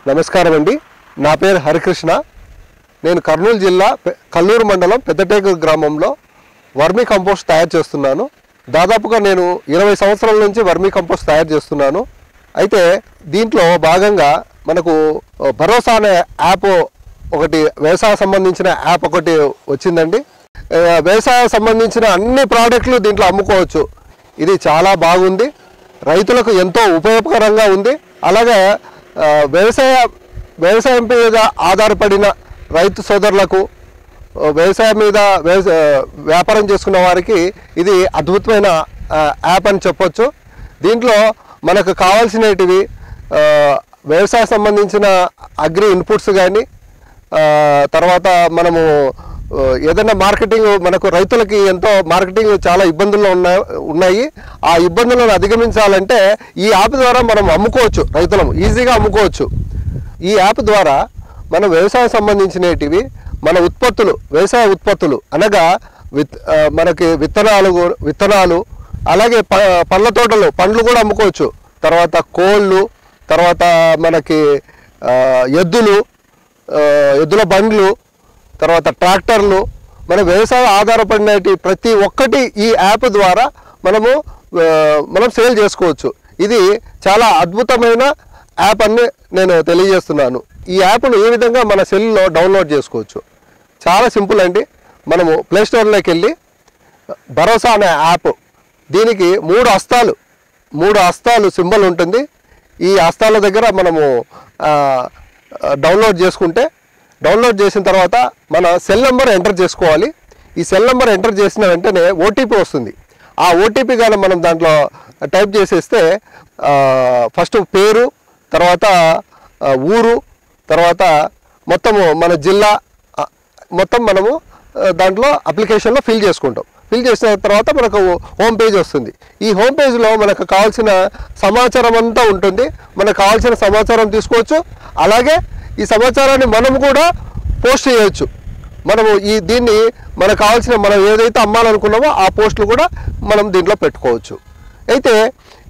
నమస్కారం అండి. నా పేరు హరికృష్ణ. నేను కర్నూలు జిల్లా కల్లూరు మండలం పెద్దటేకూరు గ్రామంలో వర్మీ కంపోస్ట్ తయారు చేస్తున్నాను. దాదాపుగా నేను 20 సంవత్సరాల నుంచి వర్మీ కంపోస్ట్ తయారు చేస్తున్నాను. అయితే దీంట్లో భాగంగా మనకు భరోసా అనే యాప్ ఒకటి, వ్యవసాయ సంబంధించిన యాప్ ఒకటి వచ్చిందండి. వ్యవసాయ సంబంధించిన అన్ని ప్రోడక్ట్లు దీంట్లో అమ్ముకోవచ్చు. ఇది చాలా బాగుంది, రైతులకు ఎంతో ఉపయోగకరంగా ఉంది. అలాగే వ్యవసాయం మీద ఆధారపడిన రైతు సోదరులకు, వ్యవసాయం మీద వ్యాపారం చేసుకున్న వారికి ఇది అద్భుతమైన యాప్ అని చెప్పొచ్చు. దీంట్లో మనకు కావాల్సినవి వ్యవసాయ సంబంధించిన అగ్రి ఇన్పుట్స్ కానీ, తర్వాత మనము ఏదైనా మార్కెటింగ్, మనకు రైతులకి ఎంతో మార్కెటింగ్ చాలా ఇబ్బందులు ఉన్నాయి. ఆ ఇబ్బందులను అధిగమించాలంటే ఈ యాప్ ద్వారా మనం అమ్ముకోవచ్చు, రైతులం ఈజీగా అమ్ముకోవచ్చు. ఈ యాప్ ద్వారా మన వ్యవసాయం సంబంధించినవి మన ఉత్పత్తులు, వ్యవసాయ ఉత్పత్తులు అనగా మనకి విత్తనాలు, అలాగే పండ్ల తోటలు, పండ్లు కూడా అమ్ముకోవచ్చు. తర్వాత కోళ్ళు, తర్వాత మనకి ఎద్దుల బండ్లు, తర్వాత ట్రాక్టర్లు, మన వ్యవసాయ ఆధారపడినటి ప్రతి ఒక్కటి ఈ యాప్ ద్వారా మనం సేల్ చేసుకోవచ్చు. ఇది చాలా అద్భుతమైన యాప్ అని నేను తెలియజేస్తున్నాను. ఈ యాప్ను ఏ విధంగా మన సెల్లో డౌన్లోడ్ చేసుకోవచ్చు, చాలా సింపుల్ అండి. మనము ప్లేస్టోర్లోకి వెళ్ళి భరోసా అనే యాప్, దీనికి మూడు హస్తాలు సింబల్ ఉంటుంది. ఈ హస్తాల దగ్గర మనము డౌన్లోడ్ చేసుకుంటే, డౌన్లోడ్ చేసిన తర్వాత మన సెల్ నెంబర్ ఎంటర్ చేసుకోవాలి. ఈ సెల్ నెంబర్ ఎంటర్ చేసిన వెంటనే ఓటీపీ వస్తుంది. ఆ ఓటీపీ కానీ మనం దాంట్లో టైప్ చేసేస్తే ఫస్ట్ పేరు, తర్వాత ఊరు, తర్వాత మొత్తము మన జిల్లా మొత్తం మనము దాంట్లో అప్లికేషన్లో ఫిల్ చేసుకుంటాం. ఫిల్ చేసిన తర్వాత మనకు హోమ్ పేజ్ వస్తుంది. ఈ హోమ్ పేజ్లో మనకు కావాల్సిన సమాచారం అంతా ఉంటుంది. మనకు కావాల్సిన సమాచారం తీసుకోవచ్చు. అలాగే ఈ సమాచారాన్ని మనం కూడా పోస్ట్ చేయవచ్చు. మనము దీన్ని మనకు కావాల్సిన, మనం ఏదైతే అమ్మాలనుకున్నామో ఆ పోస్టులు కూడా మనం దీంట్లో పెట్టుకోవచ్చు. అయితే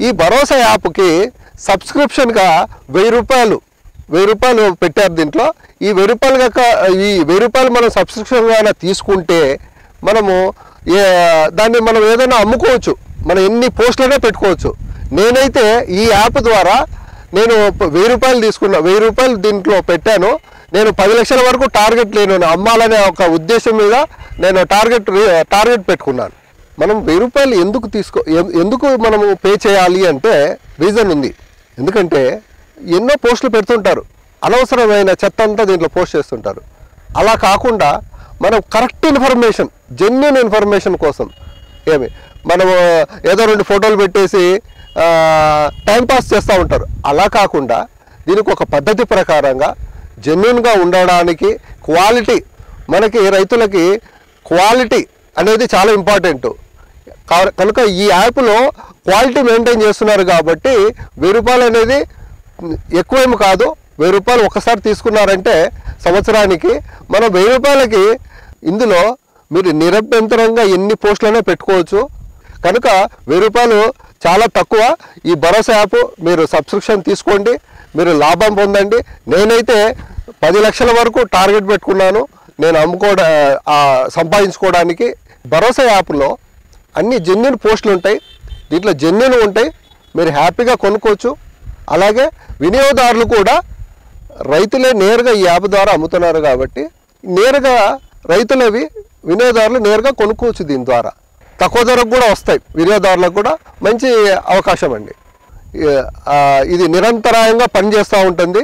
ఈ భరోసా యాప్కి సబ్స్క్రిప్షన్గా 1000 రూపాయలు పెట్టారు దీంట్లో. ఈ 1000 రూపాయలు మనం సబ్స్క్రిప్షన్గా తీసుకుంటే మనము దాన్ని మనం ఏదైనా అమ్ముకోవచ్చు, మనం ఎన్ని పోస్టులనే పెట్టుకోవచ్చు. నేనైతే ఈ యాప్ ద్వారా నేను 1000 రూపాయలు తీసుకున్నా, 1000 రూపాయలు దీంట్లో పెట్టాను. నేను 10 లక్షల వరకు టార్గెట్ అమ్మాలనే ఒక ఉద్దేశం మీద నేను టార్గెట్ పెట్టుకున్నాను. మనం 1000 రూపాయలు ఎందుకు మనము పే చేయాలి అంటే రీజన్ ఉంది. ఎందుకంటే ఎన్నో పోస్టులు పెడుతుంటారు, అనవసరమైన చెత్త అంతా దీంట్లో పోస్ట్ చేస్తుంటారు. అలా కాకుండా మనం కరెక్ట్ ఇన్ఫర్మేషన్, జెన్యూన్ ఇన్ఫర్మేషన్ కోసం మనము ఏదో 2 ఫోటోలు పెట్టేసి టైంపాస్ చేస్తూ ఉంటారు. అలా కాకుండా దీనికి ఒక పద్ధతి ప్రకారంగా జెన్యూన్గా ఉండడానికి, క్వాలిటీ, మనకి రైతులకి క్వాలిటీ అనేది చాలా ఇంపార్టెంట్ కనుక ఈ యాప్లో క్వాలిటీ మెయింటైన్ చేస్తున్నారు. కాబట్టి 1000 రూపాయలు అనేది ఎక్కువేమి కాదు. 1000 రూపాయలు ఒకసారి తీసుకున్నారంటే సంవత్సరానికి మనం 1000 రూపాయలకి ఇందులో మీరు నిరభ్యంతరంగా ఎన్ని పోస్టులనే పెట్టుకోవచ్చు. కనుక 1000 రూపాయలు చాలా తక్కువ. ఈ భరోసా యాప్ మీరు సబ్స్క్రిప్షన్ తీసుకోండి, మీరు లాభం పొందండి. నేనైతే 10 లక్షల వరకు టార్గెట్ పెట్టుకున్నాను నేను సంపాదించుకోవడానికి. భరోసా యాప్లో అన్ని జెన్యూన్ పోస్టులు ఉంటాయి, దీంట్లో జెన్యూన్ ఉంటాయి, మీరు హ్యాపీగా కొనుక్కోవచ్చు. అలాగే వినియోగదారులు కూడా రైతులే నేరుగా ఈ యాప్ ద్వారా అమ్ముతున్నారు కాబట్టి నేరుగా వినియోగదారులు నేరుగా కొనుక్కోవచ్చు. దీని ద్వారా తక్కువ ధరకు కూడా వస్తాయి, వినియోగదారులకు కూడా మంచి అవకాశం అండి. ఇది నిరంతరాయంగా పనిచేస్తూ ఉంటుంది,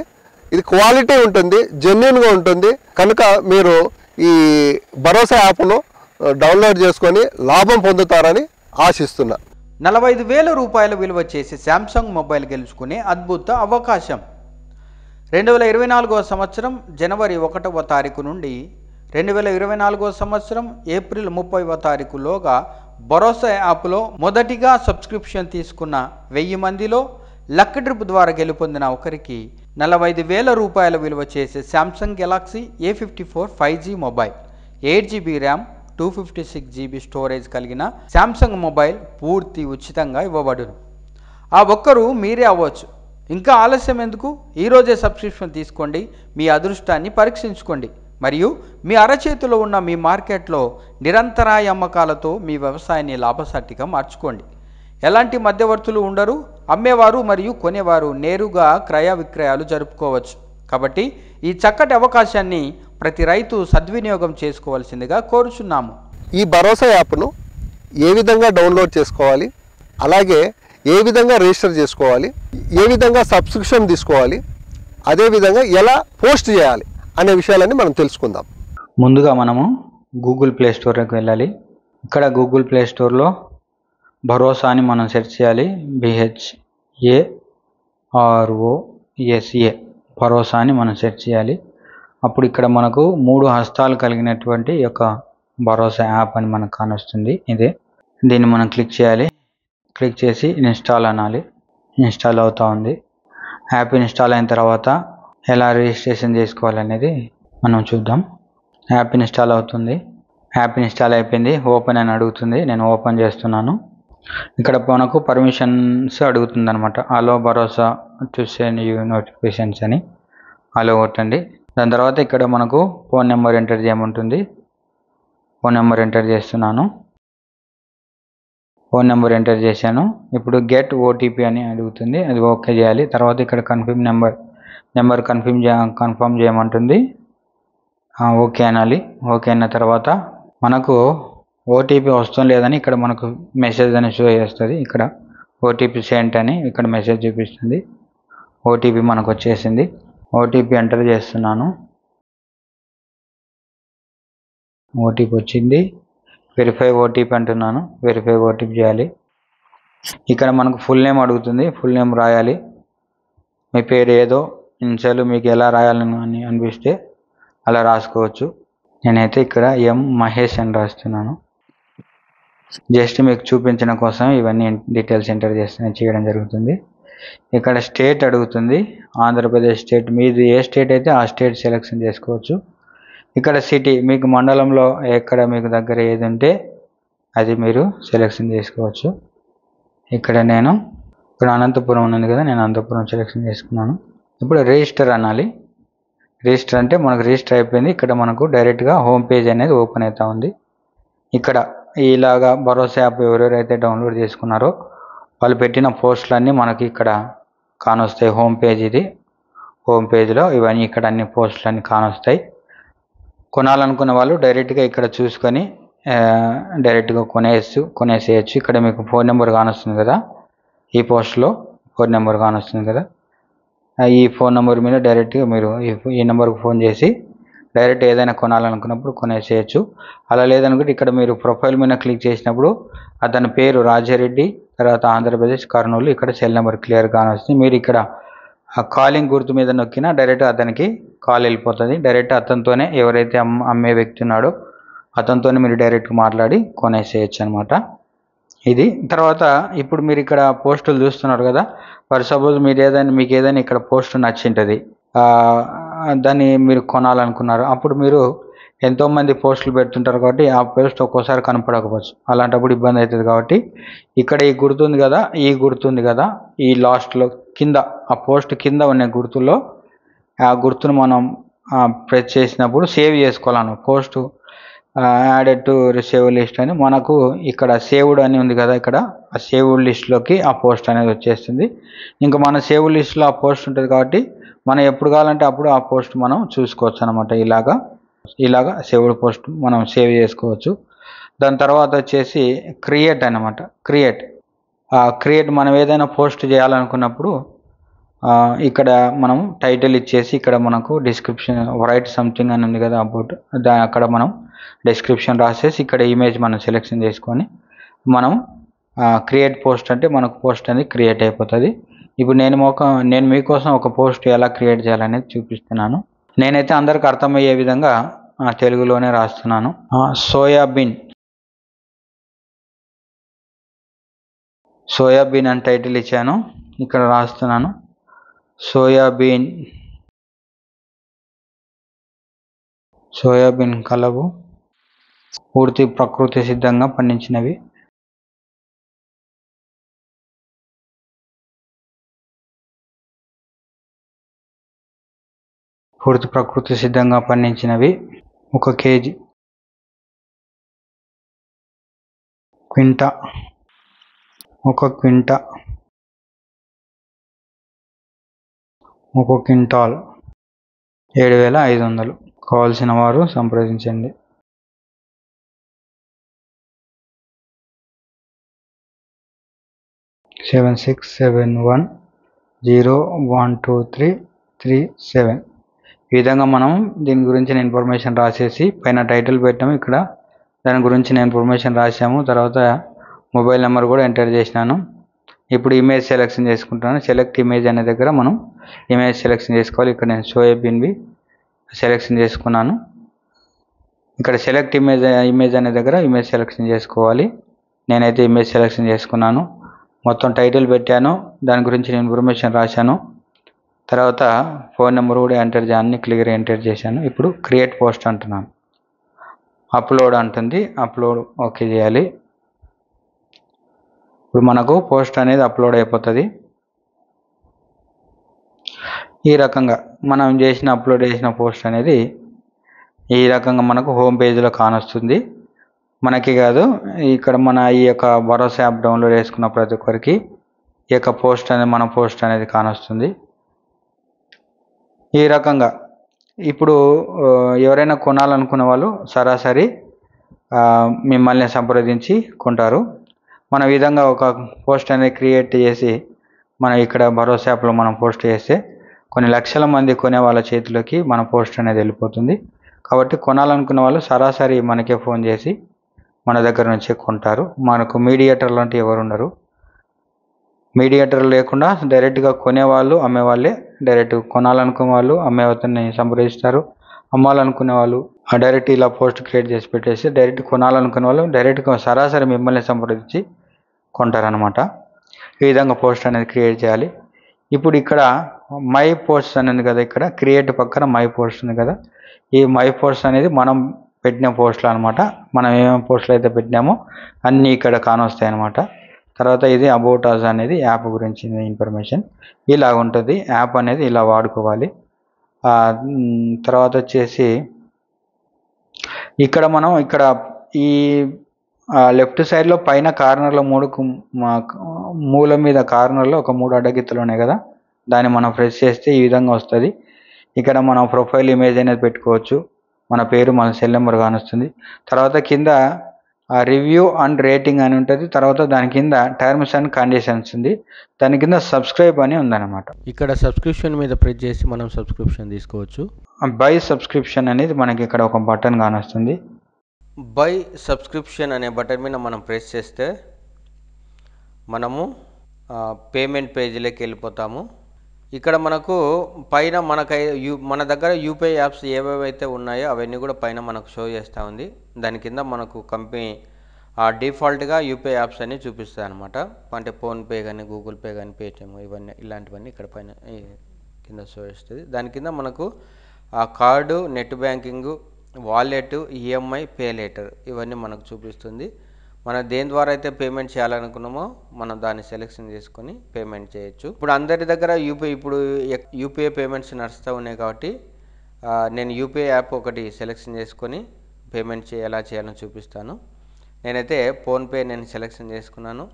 ఇది క్వాలిటీ ఉంటుంది, జెన్యూన్గా ఉంటుంది. కనుక మీరు ఈ భరోసా యాప్ను డౌన్లోడ్ చేసుకొని లాభం పొందుతారని ఆశిస్తున్నా. 45,000 రూపాయల విలువ చేసి శాంసంగ్ మొబైల్ గెలుచుకునే అద్భుత అవకాశం. 2024 సంవత్సరం జనవరి 1వ తారీఖు నుండి 2024 సంవత్సరం ఏప్రిల్ 30వ తారీఖులోగా భరోసా యాప్లో మొదటిగా సబ్స్క్రిప్షన్ తీసుకున్న 1000 మందిలో లక్ డ్రిప్ ద్వారా గెలుపొందిన ఒకరికి 45,000 రూపాయల విలువ చేసే Samsung Galaxy A54 5G mobile, 8GB RAM, 256GB storage కలిగిన శాంసంగ్ మొబైల్ పూర్తి ఉచితంగా ఇవ్వబడును. ఆ ఒక్కరు మీరే అవ్వచ్చు. ఇంకా ఆలస్యం ఎందుకు? ఈరోజే సబ్స్క్రిప్షన్ తీసుకోండి, మీ అదృష్టాన్ని పరీక్షించుకోండి మరియు మీ అరచేతిలో ఉన్న మీ మార్కెట్లో నిరంతరాయ అమ్మకాలతో మీ వ్యవసాయాన్ని లాభసాటిగా మార్చుకోండి. ఎలాంటి మధ్యవర్తులు ఉండరు, అమ్మేవారు మరియు కొనేవారు నేరుగా క్రయ విక్రయాలు జరుపుకోవచ్చు. కాబట్టి ఈ చక్కటి అవకాశాన్ని ప్రతి రైతు సద్వినియోగం చేసుకోవాల్సిందిగా కోరుచున్నాము. ఈ భరోసా యాప్ను ఏ విధంగా డౌన్లోడ్ చేసుకోవాలి, అలాగే ఏ విధంగా రిజిస్టర్ చేసుకోవాలి, ఏ విధంగా సబ్స్క్రిప్షన్ తీసుకోవాలి, అదేవిధంగా ఎలా పోస్ట్ చేయాలి అనే విషయాలన్నీ మనం తెలుసుకుందాం. ముందుగా మనము గూగుల్ ప్లే స్టోర్కి వెళ్ళాలి. ఇక్కడ గూగుల్ ప్లే స్టోర్లో భరోసా అని మనం సెర్చ్ చేయాలి. BHAROSA భరోసా అని మనం సెర్చ్ చేయాలి. అప్పుడు ఇక్కడ మనకు 3 హస్తాలు కలిగినటువంటి యొక్క భరోసా యాప్ అని మనకు కానొస్తుంది. దీన్ని మనం క్లిక్ చేయాలి. క్లిక్ చేసి ఇన్స్టాల్ అనాలి. ఇన్స్టాల్ అవుతూ ఉంది. యాప్ ఇన్స్టాల్ అయిన తర్వాత ఎలా రిజిస్ట్రేషన్ చేసుకోవాలనేది మనం చూద్దాం. యాప్ ఇన్స్టాల్ అవుతుంది. యాప్ ఇన్స్టాల్ అయిపోయింది. ఓపెన్ అని అడుగుతుంది. నేను ఓపెన్ చేస్తున్నాను. ఇక్కడ మనకు పర్మిషన్స్ అడుగుతుంది అనమాట. అలో భరోసా టు సెండ్ యూ నోటిఫికేషన్స్ అని అలో కొట్టండి. దాని తర్వాత ఇక్కడ మనకు ఫోన్ నెంబర్ ఎంటర్ చేయమంటుంది. ఫోన్ నెంబర్ ఎంటర్ చేస్తున్నాను. ఫోన్ నెంబర్ ఎంటర్ చేశాను. ఇప్పుడు గెట్ ఓటీపీ అని అడుగుతుంది. అది ఓకే చేయాలి. తర్వాత ఇక్కడ కన్ఫర్మ్ నెంబర్ కన్ఫర్మ్ చేయమంటుంది. ఓకే అనాలి. ఓకే అన్న తర్వాత మనకు ఓటీపీ వస్తుంది లేదని ఇక్కడ మనకు మెసేజ్ అని షో చేస్తుంది. ఇక్కడ ఓటీపీ సెంట్ అని ఇక్కడ మెసేజ్ చూపిస్తుంది. ఓటీపీ మనకు వచ్చేసింది. ఓటీపీ ఎంటర్ చేస్తున్నాను. ఓటీపీ వచ్చింది. వెరిఫై ఓటీపీ అంటున్నాను. వెరిఫై ఓటీపీ చేయాలి. ఇక్కడ మనకు ఫుల్ నేమ్ అడుగుతుంది. ఫుల్ నేమ్ రాయాలి. మీ పేరు ఏదో ఇన్షియల్ మీకు ఎలా రాయాలని అనిపిస్తే అలా రాసుకోవచ్చు. నేనైతే ఇక్కడ ఎం మహేష్ అని రాస్తున్నాను. జస్ట్ మీకు చూపించడం కోసం ఇవన్నీ డీటెయిల్స్ ఎంటర్ చేయడం జరుగుతుంది. ఇక్కడ స్టేట్ అడుగుతుంది. ఆంధ్రప్రదేశ్ స్టేట్, మీది ఏ స్టేట్ అయితే ఆ స్టేట్ సెలెక్షన్ చేసుకోవచ్చు. ఇక్కడ సిటీ, మీకు మండలంలో ఎక్కడ మీకు దగ్గర ఏది ఉంటే అది మీరు సెలెక్షన్ చేసుకోవచ్చు. ఇక్కడ అనంతపురం ఉన్నది కదా, నేను అనంతపురం సెలెక్షన్ చేసుకున్నాను. ఇప్పుడు రిజిస్టర్ అనాలి. రిజిస్టర్ అంటే మనకు రిజిస్టర్ అయిపోయింది. ఇక్కడ మనకు డైరెక్ట్గా హోమ్ పేజ్ అనేది ఓపెన్ అవుతూ ఉంది. ఇక్కడ ఇలాగా భరోసా యాప్ ఎవరెవరైతే డౌన్లోడ్ చేసుకున్నారో వాళ్ళు పెట్టిన పోస్టులన్నీ మనకి ఇక్కడ కానొస్తాయి. హోమ్ పేజ్ ఇది. హోమ్ పేజ్లో ఇవన్నీ ఇక్కడ అన్ని పోస్టులన్నీ కానొస్తాయి. కొనాలనుకున్న వాళ్ళు డైరెక్ట్గా ఇక్కడ చూసుకొని డైరెక్ట్గా కొనేసేయచ్చు. ఇక్కడ మీకు ఫోన్ నెంబర్ కానొస్తుంది కదా, ఈ పోస్ట్లో ఫోన్ నెంబర్ కానొస్తుంది కదా, ఈ ఫోన్ నెంబర్ మీద డైరెక్ట్గా మీరు ఈ నెంబర్కి ఫోన్ చేసి డైరెక్ట్ ఏదైనా కొనాలనుకున్నప్పుడు కొనేసేయచ్చు. అలా లేదనుకుంటే ఇక్కడ మీరు ప్రొఫైల్ మీద క్లిక్ చేసినప్పుడు అతని పేరు రాజారెడ్డి, తర్వాత ఆంధ్రప్రదేశ్, కర్నూలు, ఇక్కడ సెల్ నెంబర్ క్లియర్గా వస్తుంది. మీరు ఇక్కడ కాలింగ్ గుర్తు మీద నొక్కినా డైరెక్ట్ అతనికి కాల్ వెళ్ళిపోతుంది. డైరెక్ట్ అతనితోనే, ఎవరైతే అమ్మే వ్యక్తి ఉన్నాడో అతనితోనే మీరు డైరెక్ట్గా మాట్లాడి కొనేసేయచ్చు అనమాట. ఇది తర్వాత ఇప్పుడు మీరు ఇక్కడ పోస్టులు చూస్తున్నారు కదా, ఫర్ సపోజ్ మీకు ఏదైనా ఇక్కడ పోస్ట్ నచ్చింటుంది, దాన్ని మీరు కొనాలనుకున్నారు. అప్పుడు మీరు ఎంతోమంది పోస్టులు పెడుతుంటారు కాబట్టి ఆ పోస్ట్ ఒక్కోసారి కనపడకపోవచ్చు. అలాంటప్పుడు ఇబ్బంది అవుతుంది కాబట్టి ఇక్కడ ఈ గుర్తుంది కదా, ఈ లాస్ట్లో కింద ఆ పోస్ట్ కింద ఉన్న గుర్తుల్లో ఆ గుర్తును మనం ప్రెస్ చేసినప్పుడు సేవ్ చేసుకోవాలను. Post added to save list అని మనకు ఇక్కడ సేవ్డ్ అని ఉంది కదా, ఇక్కడ ఆ సేవ్డ్ లిస్ట్లోకి ఆ పోస్ట్ అనేది వచ్చేస్తుంది. ఇంకా మన సేవ్ లిస్ట్లో ఆ పోస్ట్ ఉంటుంది కాబట్టి మనం ఎప్పుడు కావాలంటే అప్పుడు ఆ పోస్ట్ మనం చూసుకోవచ్చు అనమాట. ఇలాగా సేవ్డ్ పోస్ట్ మనం సేవ్ చేసుకోవచ్చు. దాని తర్వాత వచ్చేసి క్రియేట్ అనమాట. క్రియేట్ మనం ఏదైనా పోస్ట్ చేయాలనుకున్నప్పుడు ఇక్కడ మనం టైటిల్ ఇచ్చేసి ఇక్కడ మనకు డిస్క్రిప్షన్ రైట్ సంథింగ్ అని ఉంది కదా అబౌట్, అక్కడ మనం డిస్క్రిప్షన్ రాసేసి ఇక్కడ ఇమేజ్ మనం సెలెక్షన్ చేసుకొని మనం క్రియేట్ పోస్ట్ అంటే మనకు పోస్ట్ అనేది క్రియేట్ అయిపోతుంది. ఇప్పుడు నేను మీకోసం ఒక పోస్ట్ ఎలా క్రియేట్ చేయాలనేది చూపిస్తున్నాను. నేనైతే అందరికి అర్థమయ్యే విధంగా తెలుగులోనే రాస్తున్నాను. సోయాబీన్ అని టైటిల్ ఇచ్చాను. ఇక్కడ రాస్తున్నాను సోయాబీన్ కలవు పూర్తి ప్రకృతి సిద్ధంగా పండించినవి. పూర్తి ప్రకృతి సిద్ధంగా పండించినవి 1 కేజీ. క్వింటా 1 క్వింటా 1 క్వింటాల్ 7,500. కావాల్సిన వారు సంప్రదించండి. సెవెన్ 671012337. ఈ విధంగా మనం దీని గురించిన ఇన్ఫర్మేషన్ రాసేసి పైన టైటిల్ పెట్టాము, ఇక్కడ దాని గురించిన ఇన్ఫర్మేషన్ రాసాము, తర్వాత మొబైల్ నెంబర్ కూడా ఎంటర్ చేసినాను. ఇప్పుడు ఇమేజ్ సెలెక్షన్ చేసుకుంటున్నాను. సెలెక్ట్ ఇమేజ్ అనే దగ్గర మనం ఇమేజ్ సెలెక్షన్ చేసుకోవాలి. ఇక్కడ నేను సోయాబీన్వి సెలెక్షన్ చేసుకున్నాను. ఇక్కడ సెలెక్ట్ ఇమేజ్ అనే దగ్గర ఇమేజ్ సెలెక్షన్ చేసుకోవాలి. నేనైతే ఇమేజ్ సెలెక్షన్ చేసుకున్నాను. మొత్తం టైటిల్ పెట్టాను, దాని గురించి ఇన్ఫర్మేషన్ రాశాను, తర్వాత ఫోన్ నెంబర్ కూడా అన్ని క్లియర్ ఎంటర్ చేశాను. ఇప్పుడు క్రియేట్ పోస్ట్ అంటున్నాను. అప్లోడ్ అంటుంది, అప్లోడ్ ఓకే చేయాలి. ఇప్పుడు మనకు పోస్ట్ అనేది అప్లోడ్ అయిపోతుంది. ఈ రకంగా మనం అప్లోడ్ చేసిన పోస్ట్ అనేది ఈ రకంగా మనకు హోమ్ పేజీలో కానొస్తుంది. మనకి కాదు, ఇక్కడ మన ఈ యొక్క భరోసా యాప్ డౌన్లోడ్ చేసుకున్న ప్రతి ఒక్కరికి ఈ యొక్క మన పోస్ట్ అనేది కానొస్తుంది. ఈ రకంగా ఇప్పుడు ఎవరైనా కొనాలనుకున్న వాళ్ళు సరాసరి మిమ్మల్ని సంప్రదించి కొంటారు. మన విధంగా ఒక పోస్ట్ అనేది క్రియేట్ చేసి మనం ఇక్కడ భరోసా యాప్లో మనం పోస్ట్ చేస్తే కొన్ని లక్షల మంది కొనే వాళ్ళ చేతిలోకి మన పోస్ట్ అనేది వెళ్ళిపోతుంది. కాబట్టి కొనాలనుకున్న వాళ్ళు సరాసరి మనకే ఫోన్ చేసి మన దగ్గర నుంచి కొంటారు. మనకు మీడియేటర్ లాంటి ఎవరు ఉండరు. మీడియేటర్ లేకుండా డైరెక్ట్గా కొనేవాళ్ళు అమ్మేవాళ్ళే డైరెక్ట్ కొనాలనుకునే వాళ్ళు అమ్మేవతని సంప్రదిస్తారు. అమ్మాలనుకునే వాళ్ళు డైరెక్ట్ ఇలా పోస్ట్ క్రియేట్ చేసి పెట్టేసి డైరెక్ట్ కొనాలనుకునే వాళ్ళు డైరెక్ట్గా సరాసరి మిమ్మల్ని సంప్రదించి కొంటారనమాట. ఈ విధంగా పోస్ట్ అనేది క్రియేట్ చేయాలి. ఇప్పుడు ఇక్కడ మై పోస్ట్ అనేది కదా, ఇక్కడ క్రియేట్ పక్కన మై పోస్ట్ ఉంది కదా, ఈ మై పోస్ట్ అనేది మనం పెట్టిన పోస్టులు అనమాట. మనం ఏమేమి పోస్టులు అయితే పెట్టినామో అన్నీ ఇక్కడ కానొస్తాయి అనమాట. తర్వాత ఇది అబౌట్ అస్ అనేది యాప్ గురించి ఇన్ఫర్మేషన్ ఇలా ఉంటుంది. యాప్ అనేది ఇలా వాడుకోవాలి. తర్వాత వచ్చేసి ఇక్కడ మనం ఈ లెఫ్ట్ సైడ్లో పైన కార్నర్లో మూల మీద కార్నర్లో ఒక 3 అడ్డగిత్తలు ఉన్నాయి కదా, దాన్ని మనం ప్రెస్ చేస్తే ఈ విధంగా వస్తుంది. ఇక్కడ మనం ప్రొఫైల్ ఇమేజ్ అనేది పెట్టుకోవచ్చు, మన పేరు మన సెల్ నెంబర్ కానొస్తుంది. తర్వాత కింద రివ్యూ అండ్ రేటింగ్ అని ఉంటుంది. తర్వాత దాని కింద టర్మ్స్ అండ్ కండిషన్స్ ఉంది. దాని కింద సబ్స్క్రైబ్ అని ఉందన్నమాట. ఇక్కడ సబ్స్క్రిప్షన్ మీద ప్రెస్ చేసి మనం సబ్స్క్రిప్షన్ తీసుకోవచ్చు. బై సబ్స్క్రిప్షన్ అనేది మనకి ఇక్కడ ఒక బటన్ కానొస్తుంది. బై సబ్స్క్రిప్షన్ అనే బటన్ మీద మనం ప్రెస్ చేస్తే మనము పేమెంట్ పేజీలోకి వెళ్ళిపోతాము. ఇక్కడ మనకు పైన మన దగ్గర యూపీఐ యాప్స్ ఏవేవైతే ఉన్నాయో అవన్నీ కూడా పైన మనకు షో చేస్తూ ఉంది. దాని కింద మనకు కంపెనీ డిఫాల్ట్గా యూపీఐ యాప్స్ అన్నీ చూపిస్తాయి అనమాట. అంటే ఫోన్పే కానీ, గూగుల్ పే కానీ, పేటిఎం ఇలాంటివన్నీ ఇక్కడ పైన కింద షో చేస్తుంది. దాని కింద మనకు card, net banking, wallet, EMI, pay later ఇవన్నీ మనకు చూపిస్తుంది. మనం దేని ద్వారా అయితే పేమెంట్ చేయాలనుకున్నామో మనం దాన్ని సెలెక్షన్ చేసుకొని పేమెంట్ చేయొచ్చు. ఇప్పుడు అందరి దగ్గర యూపీఐ పేమెంట్స్ నడుస్తూ ఉన్నాయి కాబట్టి నేను యూపీఐ యాప్ ఒకటి సెలెక్షన్ చేసుకొని పేమెంట్ ఎలా చేయాలని చూపిస్తాను. నేనైతే ఫోన్పే సెలెక్షన్ చేసుకున్నాను.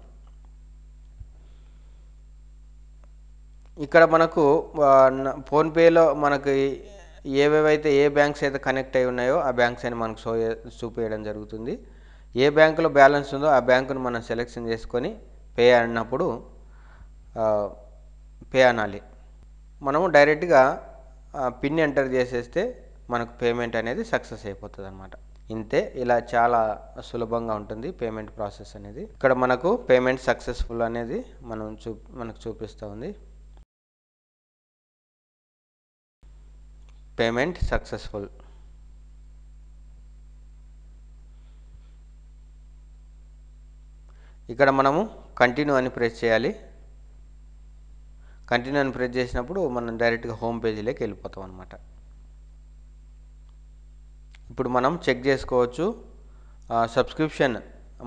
ఇక్కడ మనకు ఫోన్పేలో మనకు ఏవేవైతే ఏ బ్యాంక్స్ అయితే కనెక్ట్ అయి ఉన్నాయో ఆ బ్యాంక్స్ అని మనకు చూపించడం జరుగుతుంది. ఏ బ్యాంకులో బ్యాలెన్స్ ఉందో ఆ బ్యాంకును మనం సెలెక్షన్ చేసుకొని పే అన్నప్పుడు పే అనాలి. మనము డైరెక్ట్గా పిన్ ఎంటర్ చేసేస్తే మనకు పేమెంట్ అనేది సక్సెస్ అయిపోతుంది అనమాట. ఇంతే, ఇలా చాలా సులభంగా ఉంటుంది పేమెంట్ ప్రాసెస్ అనేది. ఇక్కడ మనకు పేమెంట్ సక్సెస్ఫుల్ అనేది మనకు చూపిస్తూ ఉంది. Payment successful. ఇక్కడ మనము కంటిన్యూ అని ప్రెస్ చేయాలి. కంటిన్యూ అని ప్రెస్ చేసినప్పుడు మనం డైరెక్ట్గా హోమ్ పేజీలోకి వెళ్ళిపోతాం అనమాట. ఇప్పుడు మనం చెక్ చేసుకోవచ్చు సబ్స్క్రిప్షన్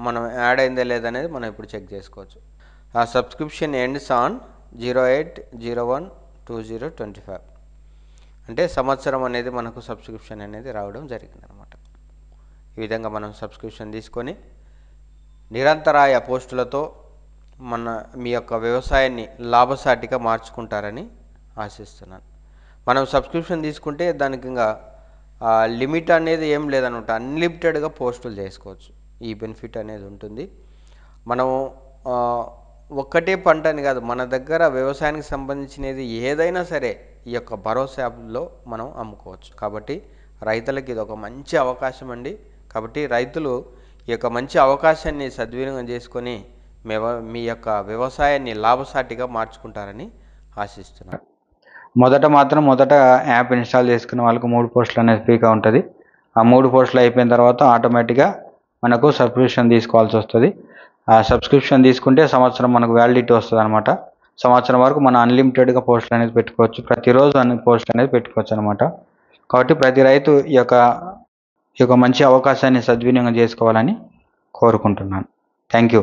మనం యాడ్ అయిందా లేదనేది మనం ఇప్పుడు చెక్ చేసుకోవచ్చు. ఆ సబ్స్క్రిప్షన్ ఎండ్స్ ఆన్ 08/01/2025 అంటే సంవత్సరం అనేది మనకు సబ్స్క్రిప్షన్ అనేది రావడం జరిగిందనమాట. ఈ విధంగా మనం సబ్స్క్రిప్షన్ తీసుకొని నిరంతరాయ పోస్టులతో మీ యొక్క వ్యవసాయాన్ని లాభసాటిగా మార్చుకుంటారని ఆశిస్తున్నాను. మనం సబ్స్క్రిప్షన్ తీసుకుంటే దానికి ఇంకా లిమిట్ అనేది ఏం లేదనమాట, అన్లిమిటెడ్గా పోస్టులు చేసుకోవచ్చు. ఈ బెనిఫిట్ అనేది ఉంటుంది. మనం ఒక్కటే పంట అని కాదు, మన దగ్గర వ్యవసాయానికి సంబంధించినది ఏదైనా సరే ఈ యొక్క భరోసా యాప్లో మనం అమ్ముకోవచ్చు. కాబట్టి రైతులకి ఇది ఒక మంచి అవకాశం అండి. కాబట్టి రైతులు ఈ యొక్క మంచి అవకాశాన్ని సద్వినియోగం చేసుకొని మీ యొక్క వ్యవసాయాన్ని లాభసాటిగా మార్చుకుంటారని ఆశిస్తున్నాను. మొదట యాప్ ఇన్స్టాల్ చేసుకున్న వాళ్ళకు 3 పోస్టులు అనేది ఫ్రీగా ఉంటుంది. ఆ 3 పోస్టులు అయిపోయిన తర్వాత ఆటోమేటిక్గా మనకు సబ్స్క్రిప్షన్ తీసుకోవాల్సి వస్తుంది. ఆ సబ్స్క్రిప్షన్ తీసుకుంటే సంవత్సరం మనకు వ్యాలిడిటీ వస్తుంది అనమాట. సంవత్సరం వరకు మనం అన్లిమిటెడ్గా పోస్టులు అనేది పెట్టుకోవచ్చు. ప్రతిరోజు అన్ని పోస్టులు అనేది పెట్టుకోవచ్చు అనమాట. కాబట్టి ప్రతి రైతు ఈ యొక్క మంచి అవకాశాన్ని సద్వినియోగం చేసుకోవాలని కోరుకుంటున్నాను. Thank you.